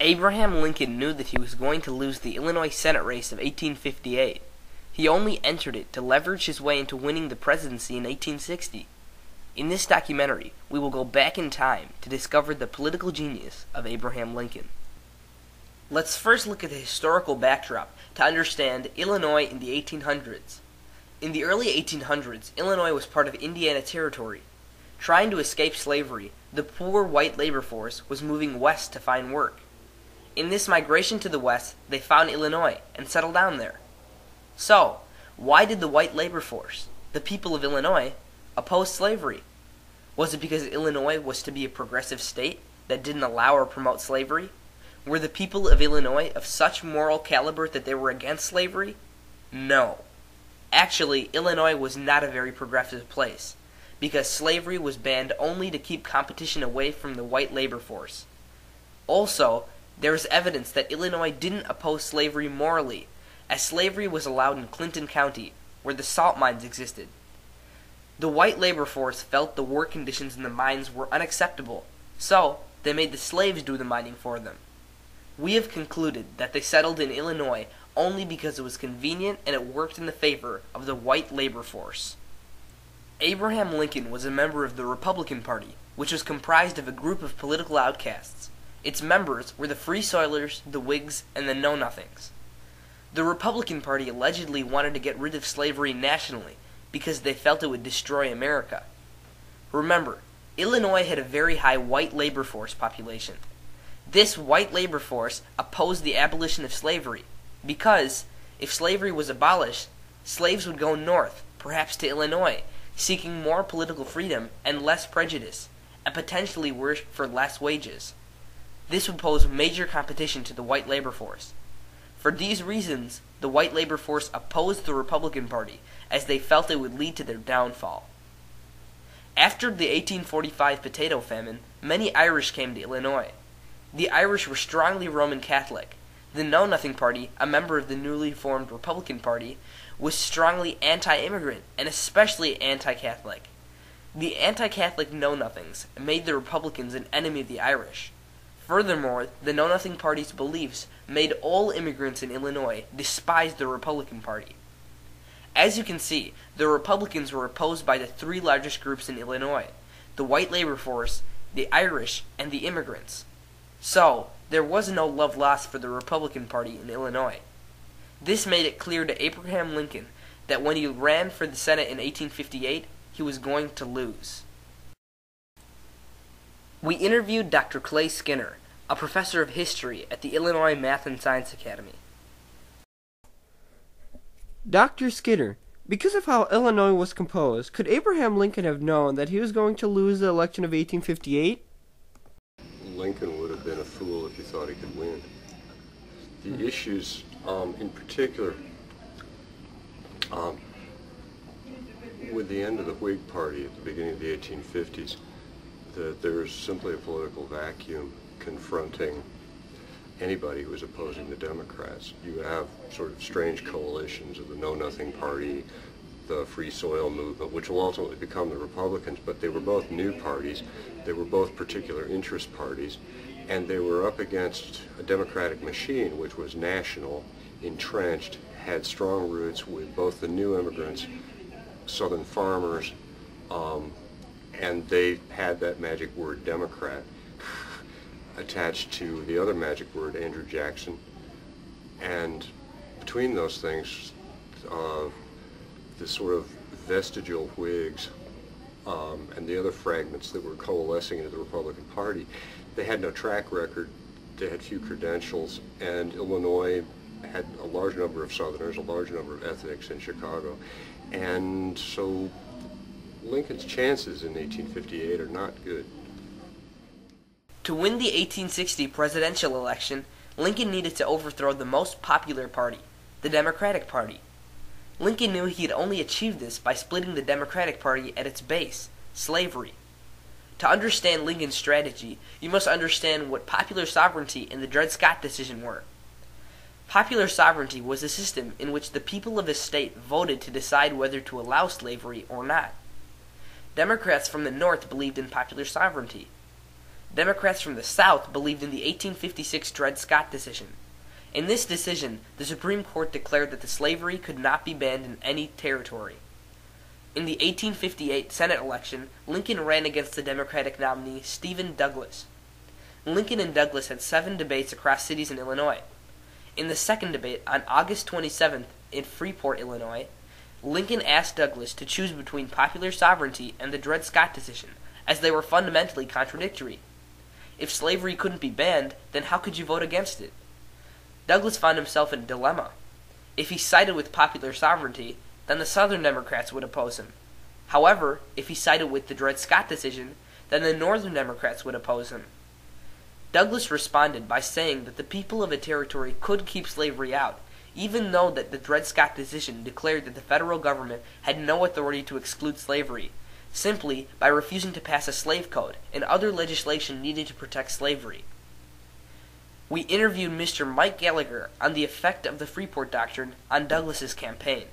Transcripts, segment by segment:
Abraham Lincoln knew that he was going to lose the Illinois Senate race of 1858. He only entered it to leverage his way into winning the presidency in 1860. In this documentary, we will go back in time to discover the political genius of Abraham Lincoln. Let's first look at the historical backdrop to understand Illinois in the 1800s. In the early 1800s, Illinois was part of Indiana Territory. Trying to escape slavery, the poor white labor force was moving west to find work. In this migration to the west, they found Illinois and settled down there. So, why did the white labor force, the people of Illinois, oppose slavery? Was it because Illinois was to be a progressive state that didn't allow or promote slavery? Were the people of Illinois of such moral caliber that they were against slavery? No. Actually, Illinois was not a very progressive place, because slavery was banned only to keep competition away from the white labor force. Also, there is evidence that Illinois didn't oppose slavery morally, as slavery was allowed in Clinton County, where the salt mines existed. The white labor force felt the work conditions in the mines were unacceptable, so they made the slaves do the mining for them. We have concluded that they settled in Illinois only because it was convenient and it worked in the favor of the white labor force. Abraham Lincoln was a member of the Republican Party, which was comprised of a group of political outcasts. Its members were the Free Soilers, the Whigs, and the Know-Nothings. The Republican Party allegedly wanted to get rid of slavery nationally because they felt it would destroy America. Remember, Illinois had a very high white labor force population. This white labor force opposed the abolition of slavery because, if slavery was abolished, slaves would go north, perhaps to Illinois, seeking more political freedom and less prejudice, and potentially work for less wages. This would pose major competition to the white labor force. For these reasons, the white labor force opposed the Republican Party, as they felt it would lead to their downfall. After the 1845 potato famine, many Irish came to Illinois. The Irish were strongly Roman Catholic. The Know-Nothing Party, a member of the newly formed Republican Party, was strongly anti-immigrant and especially anti-Catholic. The anti-Catholic Know-Nothings made the Republicans an enemy of the Irish. Furthermore, the Know-Nothing Party's beliefs made all immigrants in Illinois despise the Republican Party. As you can see, the Republicans were opposed by the three largest groups in Illinois: the white labor force, the Irish, and the immigrants. So, there was no love lost for the Republican Party in Illinois. This made it clear to Abraham Lincoln that when he ran for the Senate in 1858, he was going to lose. We interviewed Dr. Clay Skinner, a professor of history at the Illinois Math and Science Academy. Dr. Skinner, because of how Illinois was composed, could Abraham Lincoln have known that he was going to lose the election of 1858? Lincoln would have been a fool if he thought he could win. The issues, in particular, with the end of the Whig Party at the beginning of the 1850s, that there's simply a political vacuum confronting anybody who was opposing the Democrats. You have sort of strange coalitions of the Know-Nothing Party, the Free Soil movement, which will ultimately become the Republicans, but they were both new parties, they were both particular interest parties, and they were up against a Democratic machine which was national, entrenched, had strong roots with both the new immigrants, Southern farmers, and they had that magic word Democrat attached to the other magic word Andrew Jackson. And between those things, the sort of vestigial Whigs and the other fragments that were coalescing into the Republican Party, they had no track record, they had few credentials, and Illinois had a large number of Southerners, a large number of ethnics in Chicago, and so Lincoln's chances in 1858 are not good. To win the 1860 presidential election, Lincoln needed to overthrow the most popular party, the Democratic Party. Lincoln knew he could only achieve this by splitting the Democratic Party at its base, slavery. To understand Lincoln's strategy, you must understand what popular sovereignty and the Dred Scott decision were. Popular sovereignty was a system in which the people of a state voted to decide whether to allow slavery or not. Democrats from the North believed in popular sovereignty. Democrats from the South believed in the 1856 Dred Scott decision. In this decision, the Supreme Court declared that the slavery could not be banned in any territory. In the 1858 Senate election, Lincoln ran against the Democratic nominee Stephen Douglas. Lincoln and Douglas had 7 debates across cities in Illinois. In the second debate, on August 27th in Freeport, Illinois, Lincoln asked Douglas to choose between popular sovereignty and the Dred Scott decision, as they were fundamentally contradictory. If slavery couldn't be banned, then how could you vote against it? Douglas found himself in a dilemma. If he sided with popular sovereignty, then the Southern Democrats would oppose him. However, if he sided with the Dred Scott decision, then the Northern Democrats would oppose him. Douglas responded by saying that the people of a territory could keep slavery out, even though that the Dred Scott decision declared that the federal government had no authority to exclude slavery, simply by refusing to pass a slave code and other legislation needed to protect slavery. We interviewed Mr. Mike Gallagher on the effect of the Freeport Doctrine on Douglas's campaign.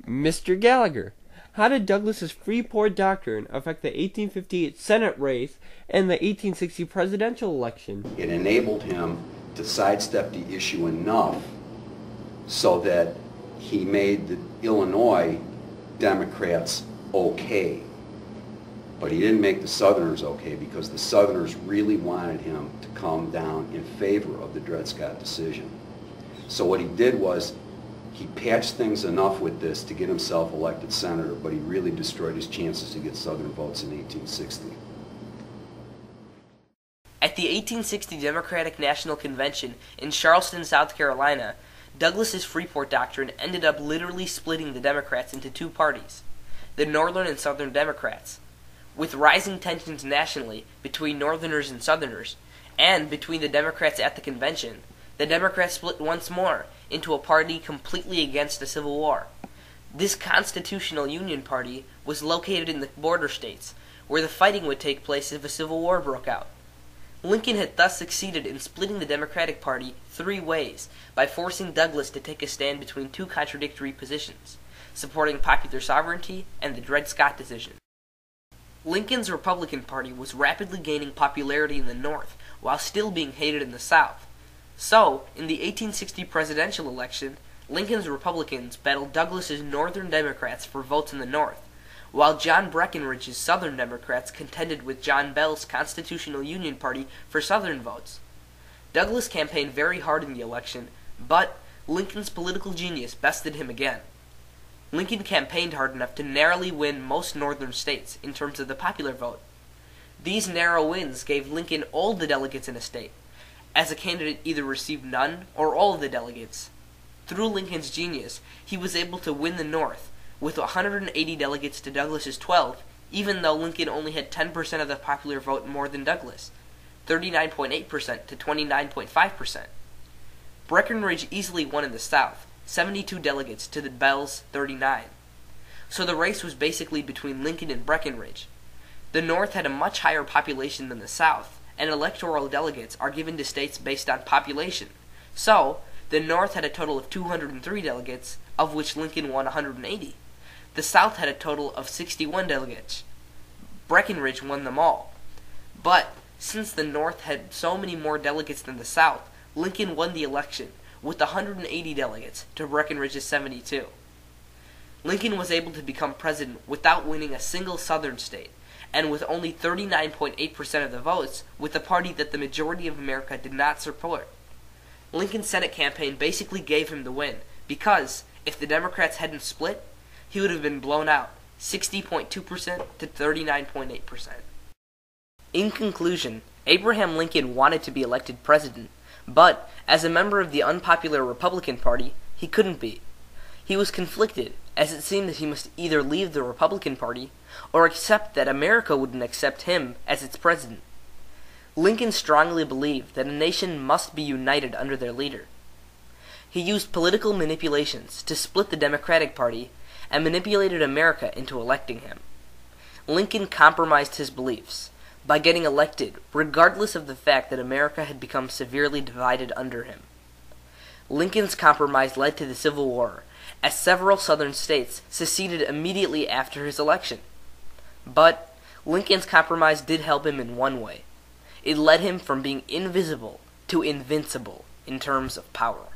Mr. Gallagher, how did Douglas's Freeport Doctrine affect the 1858 Senate race and the 1860 presidential election? It enabled him to sidestep the issue enough so that he made the Illinois Democrats okay. But he didn't make the Southerners okay, because the Southerners really wanted him to come down in favor of the Dred Scott decision. So what he did was he patched things enough with this to get himself elected senator, but he really destroyed his chances to get Southern votes in 1860. At the 1860 Democratic National Convention in Charleston, South Carolina, Douglas's Freeport Doctrine ended up literally splitting the Democrats into 2 parties, the Northern and Southern Democrats. With rising tensions nationally between Northerners and Southerners, and between the Democrats at the convention, the Democrats split once more into a party completely against the Civil War. This Constitutional Union Party was located in the border states, where the fighting would take place if a Civil War broke out. Lincoln had thus succeeded in splitting the Democratic Party 3 ways by forcing Douglas to take a stand between 2 contradictory positions, supporting popular sovereignty and the Dred Scott decision. Lincoln's Republican Party was rapidly gaining popularity in the North while still being hated in the South. So, in the 1860 presidential election, Lincoln's Republicans battled Douglas's Northern Democrats for votes in the North, while John Breckinridge's Southern Democrats contended with John Bell's Constitutional Union Party for Southern votes. Douglas campaigned very hard in the election, but Lincoln's political genius bested him again. Lincoln campaigned hard enough to narrowly win most northern states in terms of the popular vote. These narrow wins gave Lincoln all the delegates in a state, as a candidate either received none or all of the delegates. Through Lincoln's genius, he was able to win the North, with 180 delegates to Douglas's 12, even though Lincoln only had 10% of the popular vote more than Douglas, 39.8% to 29.5%. Breckinridge easily won in the South, 72 delegates to the Bell's 39. So the race was basically between Lincoln and Breckinridge. The North had a much higher population than the South, and electoral delegates are given to states based on population. So, the North had a total of 203 delegates, of which Lincoln won 180. The South had a total of 61 delegates. Breckinridge won them all. But, since the North had so many more delegates than the South, Lincoln won the election, with 180 delegates to Breckinridge's 72. Lincoln was able to become president without winning a single Southern state, and with only 39.8% of the votes, with a party that the majority of America did not support. Lincoln's Senate campaign basically gave him the win, because, if the Democrats hadn't split, he would have been blown out, 60.2% to 39.8%. In conclusion, Abraham Lincoln wanted to be elected president, but, as a member of the unpopular Republican Party, he couldn't be. He was conflicted, as it seemed that he must either leave the Republican Party, or accept that America wouldn't accept him as its president. Lincoln strongly believed that a nation must be united under their leader. He used political manipulations to split the Democratic Party, and manipulated America into electing him. Lincoln compromised his beliefs by getting elected, regardless of the fact that America had become severely divided under him. Lincoln's compromise led to the Civil War, as several southern states seceded immediately after his election. But Lincoln's compromise did help him in one way. It led him from being invisible to invincible in terms of power.